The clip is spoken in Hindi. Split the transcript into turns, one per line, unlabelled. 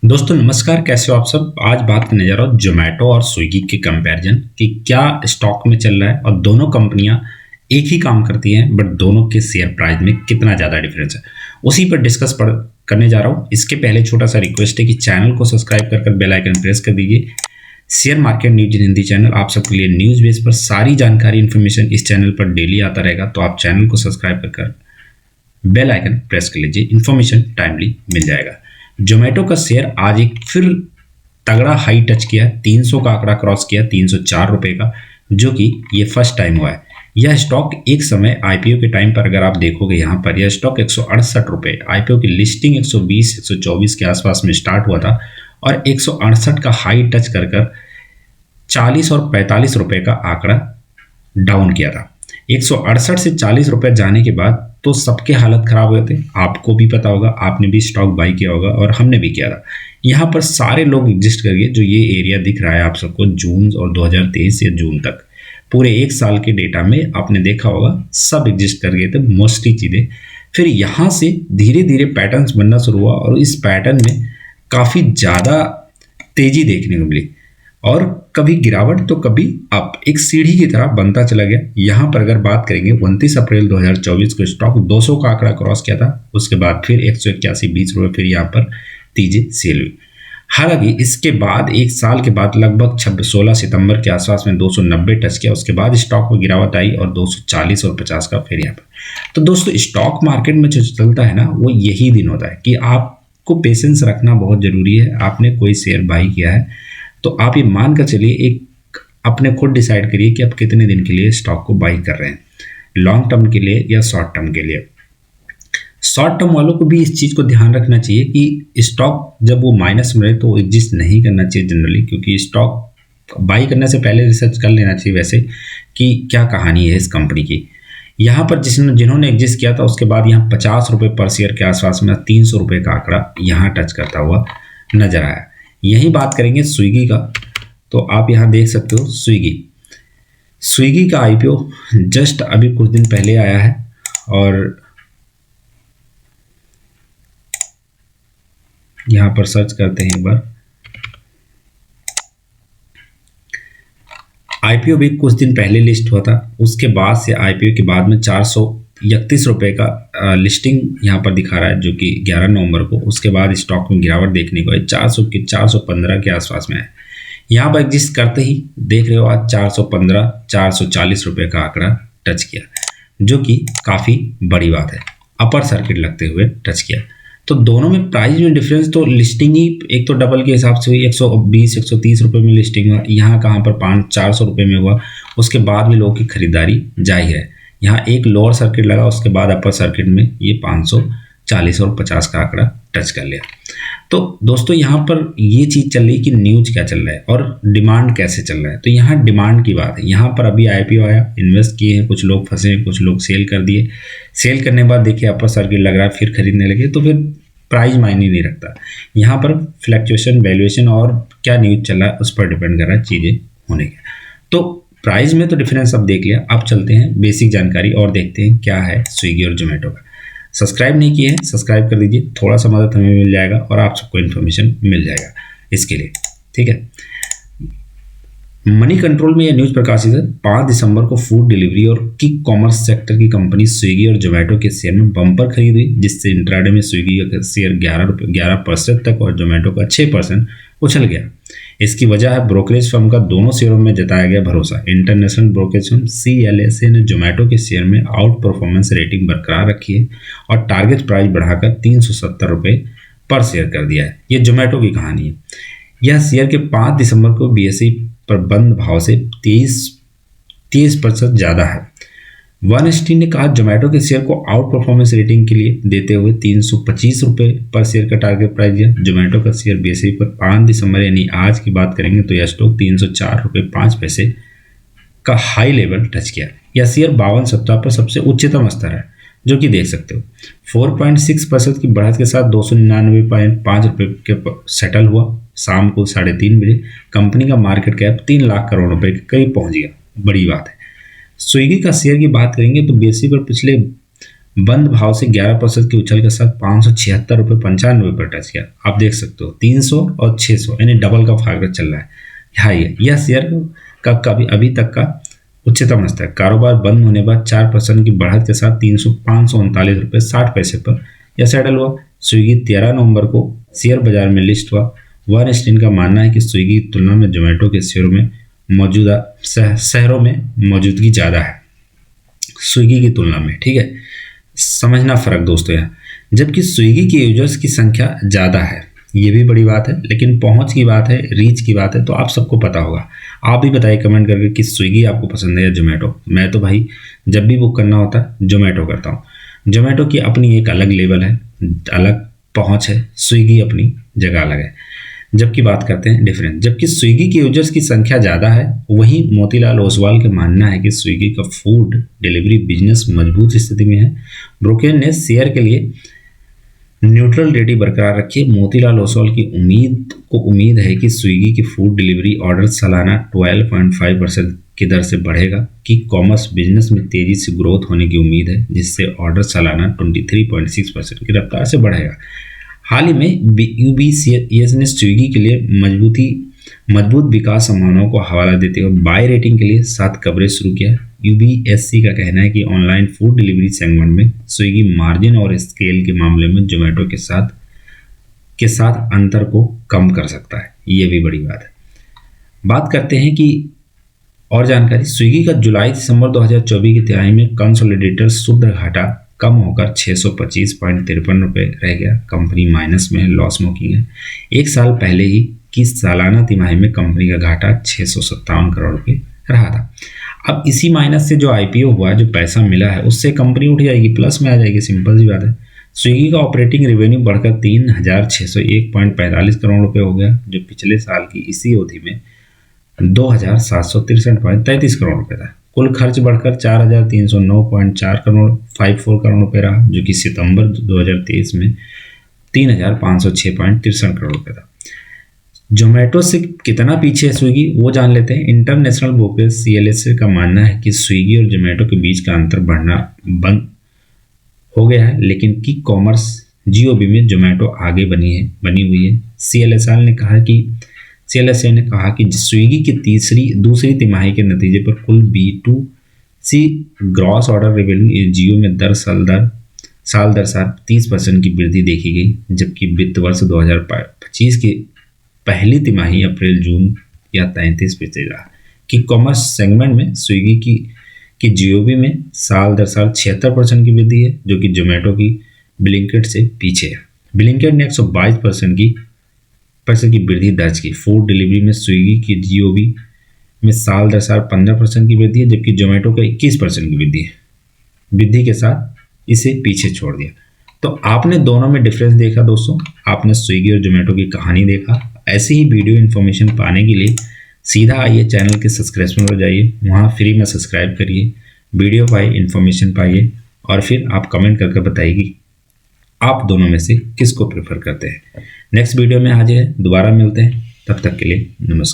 दोस्तों नमस्कार, कैसे हो आप सब। आज बात करने जा रहा हूँ जोमेटो और स्विगी के कंपैरिजन कि क्या स्टॉक में चल रहा है और दोनों कंपनियां एक ही काम करती हैं बट दोनों के शेयर प्राइस में कितना ज़्यादा डिफरेंस है, उसी पर डिस्कस करने जा रहा हूँ। इसके पहले छोटा सा रिक्वेस्ट है कि चैनल को सब्सक्राइब कर बेल आइकन प्रेस कर दीजिए। Share market news in Hindi channel आप सबके लिए न्यूज़ बेस पर सारी जानकारी इन्फॉर्मेशन इस चैनल पर डेली आता रहेगा, तो आप चैनल को सब्सक्राइब कर बेल आइकन प्रेस कर लीजिए, इन्फॉर्मेशन टाइमली मिल जाएगा। जोमेटो का शेयर आज एक फिर तगड़ा हाई टच किया, 300 का आंकड़ा क्रॉस किया, 304 रुपए का, जो कि ये फर्स्ट टाइम हुआ है। यह स्टॉक एक समय आईपीओ के टाइम पर अगर आप देखोगे यहाँ पर यह स्टॉक 168 रुपए, आईपीओ की लिस्टिंग 120 124 के आसपास में स्टार्ट हुआ था और 168 का हाई टच कर कर 40 और 45 रुपए का आंकड़ा डाउन किया था। 168 से 40 रुपए जाने के बाद तो सबके हालत खराब हुए थे, आपको भी पता होगा, आपने भी स्टॉक बाई किया होगा और हमने भी किया था। यहाँ पर सारे लोग एग्जिस्ट कर गए। जो ये एरिया दिख रहा है आप सबको जून और 2023 या जून तक पूरे एक साल के डेटा में आपने देखा होगा, सब एग्जिस्ट कर गए थे मोस्टली चीज़ें। फिर यहाँ से धीरे धीरे पैटर्न्स बनना शुरू हुआ और इस पैटर्न में काफ़ी ज़्यादा तेज़ी देखने को मिली और कभी गिरावट तो कभी अप, एक सीढ़ी की तरह बनता चला गया। यहाँ पर अगर बात करेंगे 29 अप्रैल 2024 को स्टॉक 200 का आंकड़ा क्रॉस किया था, उसके बाद फिर 181.20 रुपये फिर यहाँ पर तेजी सेल हुई। हालांकि इसके बाद एक साल के बाद लगभग 16 सितंबर के आसपास में 290 टच किया, उसके बाद स्टॉक में गिरावट आई और 240 और 50 का फिर यहाँ पर। तो दोस्तों स्टॉक मार्केट में जो चलता है ना, वो यही दिन होता है कि आपको पेशेंस रखना बहुत जरूरी है। आपने कोई शेयर बाई किया है तो आप ये मान कर चलिए, एक अपने खुद डिसाइड करिए कि आप कितने दिन के लिए स्टॉक को बाई कर रहे हैं, लॉन्ग टर्म के लिए या शॉर्ट टर्म के लिए। शॉर्ट टर्म वालों को भी इस चीज़ को ध्यान रखना चाहिए कि स्टॉक जब वो माइनस में रहे तो एग्जिस्ट नहीं करना चाहिए जनरली, क्योंकि स्टॉक बाई करने से पहले रिसर्च कर लेना चाहिए वैसे कि क्या कहानी है इस कंपनी की। यहाँ पर जिन्होंने एग्जिस्ट किया था उसके बाद यहाँ 50 रुपये पर शेयर के आसपास में 300 रुपये का आंकड़ा यहाँ टच करता हुआ नजर आया। यही बात करेंगे स्विगी का, तो आप यहाँ देख सकते हो स्विगी का आईपीओ जस्ट अभी कुछ दिन पहले आया है और यहाँ पर सर्च करते हैं एक बार। आईपीओ भी कुछ दिन पहले लिस्ट हुआ था, उसके बाद से आईपीओ के बाद में 431 रुपये का लिस्टिंग यहाँ पर दिखा रहा है, जो कि 11 नवंबर को। उसके बाद स्टॉक में गिरावट देखने को है, 415 के आसपास में है। यहाँ पर एग्जिस्ट करते ही देख रहे हो आज 415 440 रुपये का आंकड़ा टच किया, जो कि काफ़ी बड़ी बात है, अपर सर्किट लगते हुए टच किया। तो दोनों में प्राइस में डिफरेंस तो लिस्टिंग ही एक तो डबल के हिसाब से हुई, 120 130 रुपये में लिस्टिंग हुआ, यहाँ कहाँ पर 400 रुपये में हुआ। उसके बाद भी लोगों की खरीदारी जाहिर है। यहाँ एक लोअर सर्किट लगा, उसके बाद अपर सर्किट में ये 540 और 50 का आंकड़ा टच कर लिया। तो दोस्तों यहाँ पर ये चीज़ चल रही है कि न्यूज क्या चल रहा है और डिमांड कैसे चल रहा है। तो यहाँ डिमांड की बात है। यहाँ पर अभी आईपीओ आया, इन्वेस्ट किए हैं, कुछ लोग फंसे हैं, कुछ लोग सेल कर दिए। सेल करने के बाद देखिए अपर सर्किट लग रहा है, फिर खरीदने लगे, तो फिर प्राइस मायने नहीं रखता। यहाँ पर फ्लैक्चुएशन वैल्यूएशन और क्या न्यूज चल रहा है उस पर डिपेंड कर रहा है चीज़ें होने के। तो प्राइस में तो डिफरेंस अब देख लिया, अब चलते हैं बेसिक जानकारी और देखते हैं क्या है स्विगी और जोमेटो का। सब्सक्राइब नहीं किए हैं, सब्सक्राइब कर दीजिए, थोड़ा सा मदद हमें मिल जाएगा और आप सबको इन्फॉर्मेशन मिल जाएगा इसके लिए, ठीक है। मनी कंट्रोल में यह न्यूज प्रकाशित है 5 दिसंबर को फूड डिलीवरी और क्विक कॉमर्स सेक्टर की कंपनी स्विगी और जोमेटो के शेयर में बम्पर खरीद हुई, जिससे इंट्राडे में स्विगी का शेयर 11% तक और जोमेटो का 6% उछल गया। इसकी वजह है ब्रोकरेज फर्म का दोनों शेयरों में जताया गया भरोसा। इंटरनेशनल ब्रोकरेज फर्म CLSA ने जोमेटो के शेयर में आउट परफॉर्मेंस रेटिंग बरकरार रखी है और टारगेट प्राइस बढ़ाकर 370 रुपये पर शेयर कर दिया है। ये जोमेटो की कहानी है। यह शेयर के 5 दिसंबर को BSE पर बंद भाव से 30% ज़्यादा है। वन स्टीन ने कहा जोमेटो के शेयर को आउट परफॉर्मेंस रेटिंग के लिए देते हुए 325 रुपये पर शेयर का टारगेट प्राइस दिया। जोमेटो का शेयर BSE पर 5 दिसंबर यानी आज की बात करेंगे तो यह स्टॉक 304 रुपये 5 पैसे का हाई लेवल टच किया। यह शेयर 52 सप्ताह पर सबसे उच्चतम स्तर है, जो कि देख सकते हो। 4.6% की बढ़त के साथ 299.5 रुपये के सेटल हुआ। शाम को 3:30 बजे कंपनी का मार्केट कैप 3 लाख करोड़ रुपए के करीब पहुंच गया, बड़ी बात है। स्विगी का शेयर की बात करेंगे तो BSE पर पिछले बंद भाव से 11% के उछल के साथ 576.95 पर टच किया। आप देख सकते हो 300 और 600 यानी डबल का फायदा चल रहा है। हाई है यह शेयर का कभी अभी तक का उच्चतम स्तर। कारोबार बंद होने बाद 4% की बढ़त के साथ 539.60 पर यह सेटल हुआ। स्विगी 13 नवंबर को शेयर बाजार में लिस्ट हुआ। वॉरेन का मानना है कि स्विगी की तुलना में जोमेटो के शेयरों में मौजूदा शहरों में मौजूदगी ज़्यादा है स्विगी की तुलना में। ठीक है, समझना फ़र्क दोस्तों यहाँ। जबकि स्विगी के यूजर्स की संख्या ज़्यादा है, ये भी बड़ी बात है, लेकिन पहुंच की बात है, रीच की बात है, तो आप सबको पता होगा। आप भी बताइए कमेंट करके कि स्विगी आपको पसंद है या जोमेटो। मैं तो भाई जब भी बुक करना होता है जोमेटो करता हूँ। जोमेटो की अपनी एक अलग लेवल है, अलग पहुंच है, स्विगी अपनी जगह अलग है। जबकि बात करते हैं डिफरेंस, जबकि स्विगी के यूजर्स की संख्या ज़्यादा है, वहीं मोतीलाल ओसवाल का मानना है कि स्विगी का फूड डिलीवरी बिजनेस मजबूत स्थिति में है। ब्रोकर ने शेयर के लिए न्यूट्रल रेटिंग बरकरार रखी। मोतीलाल ओसवाल की उम्मीद है कि स्विगी की फूड डिलीवरी ऑर्डर सालाना 12.5% की दर से बढ़ेगा। कि कॉमर्स बिजनेस में तेजी से ग्रोथ होने की उम्मीद है, जिससे ऑर्डर सालाना 23.6% की रफ्तार से बढ़ेगा। हाल ही में यूबीसीएस ने स्विगी के लिए मजबूत विकास संभावनाओं को हवाला देते हुए बाय रेटिंग के लिए 7 कवरेज शुरू किया। यूबीएससी का कहना है कि ऑनलाइन फूड डिलीवरी सेगमेंट में स्विगी मार्जिन और स्केल के मामले में जोमेटो के साथ अंतर को कम कर सकता है। ये भी बड़ी बात है। बात करते हैं कि और जानकारी, स्विगी का जुलाई दिसंबर 2024 की तिमाही में कंसोलिडेटेड शुद्ध घाटा कम होकर 625.53 रुपये रह गया। कंपनी माइनस में लॉस मेकिंग है। एक साल पहले ही की सालाना तिमाही में कंपनी का घाटा 657 करोड़ रुपये रहा था। अब इसी माइनस से जो आईपीओ हुआ, जो पैसा मिला है, उससे कंपनी उठ जाएगी, प्लस में आ जाएगी। सिंपल सी बात है। स्विगी का ऑपरेटिंग रेवेन्यू बढ़कर 3601.45 करोड़ रुपये हो गया, जो पिछले साल की इसी अवधि में 2763.33 करोड़ रुपये था। कुल खर्च बढ़कर 4309.54 करोड़ रुपये रहा, जो कि सितंबर 2023 में 3506.63 करोड़ रुपये था। जोमेटो से कितना पीछे है स्विगी, वो जान लेते हैं। इंटरनेशनल ब्रोकरेज सीएलएसए का मानना है कि स्विगी और जोमेटो के बीच का अंतर बढ़ना बंद हो गया है, लेकिन की कॉमर्स जीओबी में जोमेटो आगे बनी हुई है। सीएलएसए ने कहा कि स्विगी की दूसरी तिमाही के नतीजे पर कुल B2C ग्रॉस ऑर्डर रेवेन्यू जियो में साल दर साल 30% की वृद्धि देखी गई, जबकि वित्त वर्ष 2025 की पहली तिमाही अप्रैल जून या 33% रहा। कि कॉमर्स सेगमेंट में स्विगी की जीओबी में साल दर साल 76% की वृद्धि है, जो कि जोमेटो की ब्लिंकिट से पीछे है। ब्लिंकिट ने 122% की वृद्धि दर्ज की। फूड डिलीवरी में स्विगी की जीओबी में साल दर साल 15% की वृद्धि है, जबकि जोमेटो का 21% की वृद्धि के साथ इसे पीछे छोड़ दिया। तो आपने दोनों में डिफरेंस देखा दोस्तों, आपने स्विगी और जोमेटो की कहानी देखा। ऐसी ही वीडियो इन्फॉर्मेशन पाने के लिए सीधा आइए चैनल के सब्सक्रिप्शन पर जाइए, वहाँ फ्री में सब्सक्राइब करिए, वीडियो पाइए, इन्फॉर्मेशन पाइए, और फिर आप कमेंट करके बताइए कि आप दोनों में से किसको प्रेफर करते हैं। नेक्स्ट वीडियो में हाजिर है, दोबारा मिलते हैं, तब तक के लिए नमस्कार।